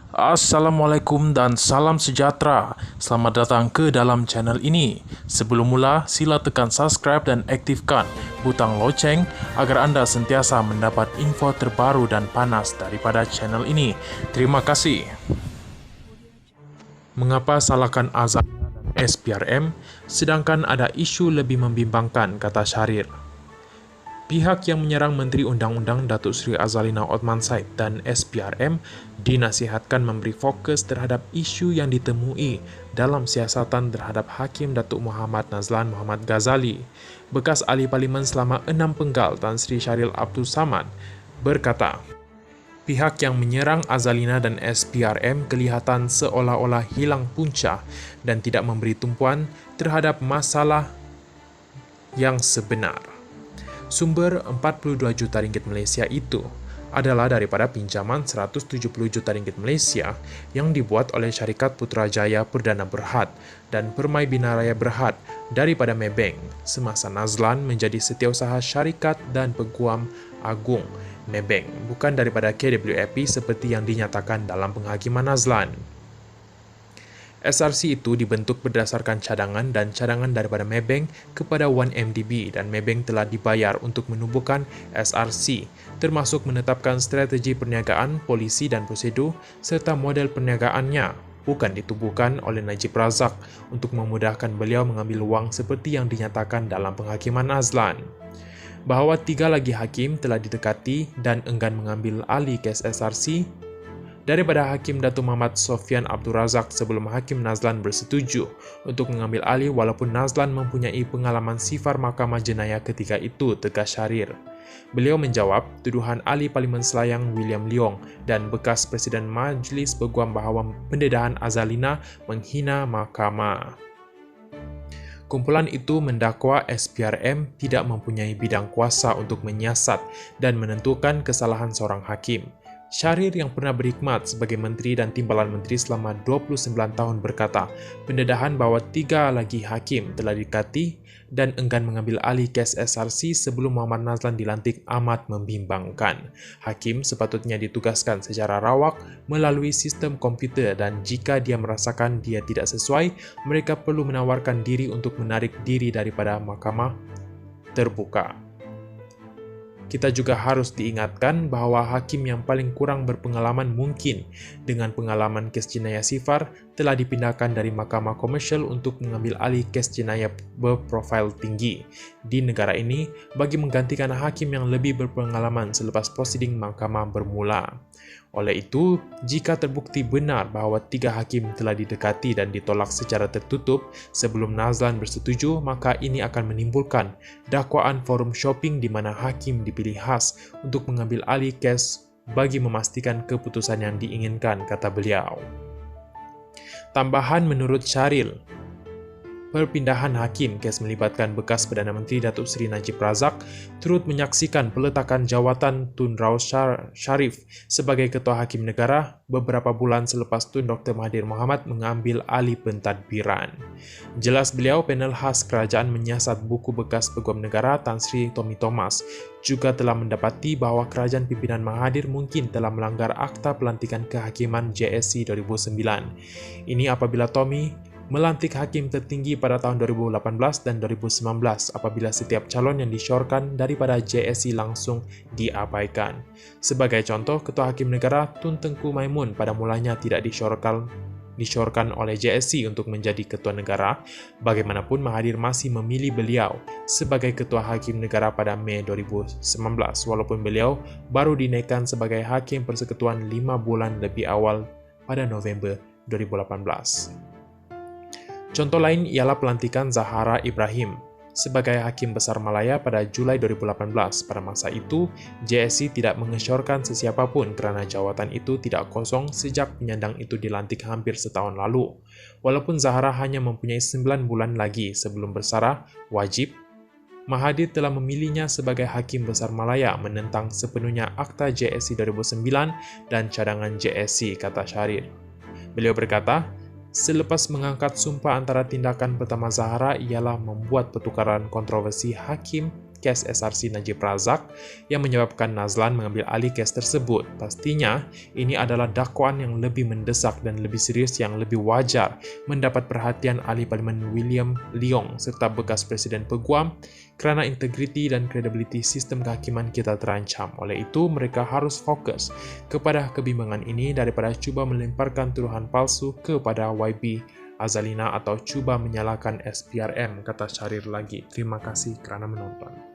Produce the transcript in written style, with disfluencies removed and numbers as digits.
Assalamualaikum dan salam sejahtera. Selamat datang ke dalam channel ini. Sebelum mula, sila tekan subscribe dan aktifkan butang loceng agar anda sentiasa mendapat info terbaru dan panas daripada channel ini. Terima kasih. Mengapa salahkan Azalina dan SPRM sedangkan ada isu lebih membimbangkan, kata Syahrir. Pihak yang menyerang Menteri Undang-Undang Datuk Seri Azalina Othman Said dan SPRM dinasihatkan memberi fokus terhadap isu yang ditemui dalam siasatan terhadap Hakim Datuk Muhammad Nazlan Muhammad Ghazali. Bekas ahli parlimen selama 6 penggal Tan Sri Syahril Abdul Samad berkata, pihak yang menyerang Azalina dan SPRM kelihatan seolah-olah hilang punca dan tidak memberi tumpuan terhadap masalah yang sebenar. Sumber 42 juta ringgit Malaysia itu adalah daripada pinjaman 170 juta ringgit Malaysia yang dibuat oleh syarikat Putrajaya Perdana Berhad dan Permai Binaraya Berhad daripada Maybank semasa Nazlan menjadi setiausaha syarikat dan peguam agung Maybank, bukan daripada KWAP seperti yang dinyatakan dalam penghakiman Nazlan. SRC itu dibentuk berdasarkan cadangan dan cadangan daripada Maybank kepada 1MDB dan Maybank telah dibayar untuk menubuhkan SRC, termasuk menetapkan strategi perniagaan, polisi dan prosedur serta model perniagaannya, bukan ditubuhkan oleh Najib Razak untuk memudahkan beliau mengambil wang seperti yang dinyatakan dalam penghakiman Nazlan. Bahawa 3 lagi hakim telah didekati dan enggan mengambil alih kes SRC daripada Hakim Datuk Muhammad Sofyan Abdul Razak sebelum Hakim Nazlan bersetuju untuk mengambil alih walaupun Nazlan mempunyai pengalaman sifar Mahkamah Jenayah ketika itu, tegas Syahrir. Beliau menjawab tuduhan ahli Parlimen Selayang William Leong dan bekas Presiden Majlis Peguam bahawa pendedahan Azalina menghina mahkamah. Kumpulan itu mendakwa SPRM tidak mempunyai bidang kuasa untuk menyiasat dan menentukan kesalahan seorang hakim. Syahrir yang pernah berkhidmat sebagai menteri dan timbalan menteri selama 29 tahun berkata, pendedahan bahawa 3 lagi hakim telah didekati dan enggan mengambil alih kes SRC sebelum Muhammad Nazlan dilantik amat membimbangkan. Hakim sepatutnya ditugaskan secara rawak melalui sistem komputer dan jika dia merasakan dia tidak sesuai, mereka perlu menawarkan diri untuk menarik diri daripada mahkamah terbuka. Kita juga harus diingatkan bahawa hakim yang paling kurang berpengalaman mungkin dengan pengalaman kes jenayah sifar telah dipindahkan dari mahkamah komersial untuk mengambil alih kes jenayah berprofil tinggi di negara ini bagi menggantikan hakim yang lebih berpengalaman selepas prosiding mahkamah bermula. Oleh itu, jika terbukti benar bahawa 3 hakim telah didekati dan ditolak secara tertutup sebelum Nazlan bersetuju, maka ini akan menimbulkan dakwaan forum shopping di mana hakim dipilih khas untuk mengambil alih kes bagi memastikan keputusan yang diinginkan, kata beliau. Tambahan menurut Syahrir, perpindahan hakim kes melibatkan bekas Perdana Menteri Datuk Seri Najib Razak turut menyaksikan peletakan jawatan Tun Rao Sharif sebagai Ketua Hakim Negara beberapa bulan selepas Tun Dr. Mahathir Mohamad mengambil alih pentadbiran. Jelas beliau, panel khas kerajaan menyiasat buku bekas Peguam Negara Tan Sri Tommy Thomas juga telah mendapati bahawa kerajaan pimpinan Mahathir mungkin telah melanggar Akta Pelantikan Kehakiman JSC 2009. Ini apabila Tommy melantik hakim tertinggi pada tahun 2018 dan 2019 apabila setiap calon yang disyorkan daripada JSC langsung diabaikan. Sebagai contoh, Ketua Hakim Negara Tun Tengku Maimun pada mulanya tidak disyorkan oleh JSC untuk menjadi Ketua Negara. Bagaimanapun, Mahathir masih memilih beliau sebagai Ketua Hakim Negara pada Mei 2019 walaupun beliau baru dinaikkan sebagai Hakim Persekutuan 5 bulan lebih awal pada November 2018. Contoh lain ialah pelantikan Zahara Ibrahim sebagai Hakim Besar Malaya pada Julai 2018. Pada masa itu, JSC tidak mengesyorkan sesiapa pun kerana jawatan itu tidak kosong sejak penyandang itu dilantik hampir setahun lalu. Walaupun Zahara hanya mempunyai 9 bulan lagi sebelum bersarah wajib, Mahathir telah memilihnya sebagai Hakim Besar Malaya menentang sepenuhnya Akta JSC 2009 dan cadangan JSC, kata Syahrir. Beliau berkata, selepas mengangkat sumpah antara tindakan pertama Zahara ialah membuat pertukaran kontroversi hakim kes SRC Najib Razak yang menyebabkan Nazlan mengambil alih kes tersebut. Pastinya, ini adalah dakwaan yang lebih mendesak dan lebih serius yang lebih wajar mendapat perhatian ahli parlimen William Leong serta bekas Presiden Peguam kerana integriti dan kredibiliti sistem kehakiman kita terancam. Oleh itu, mereka harus fokus kepada kebimbangan ini daripada cuba melemparkan tuduhan palsu kepada YB Azalina atau cuba menyalahkan SPRM, kata Syahrir lagi. Terima kasih kerana menonton.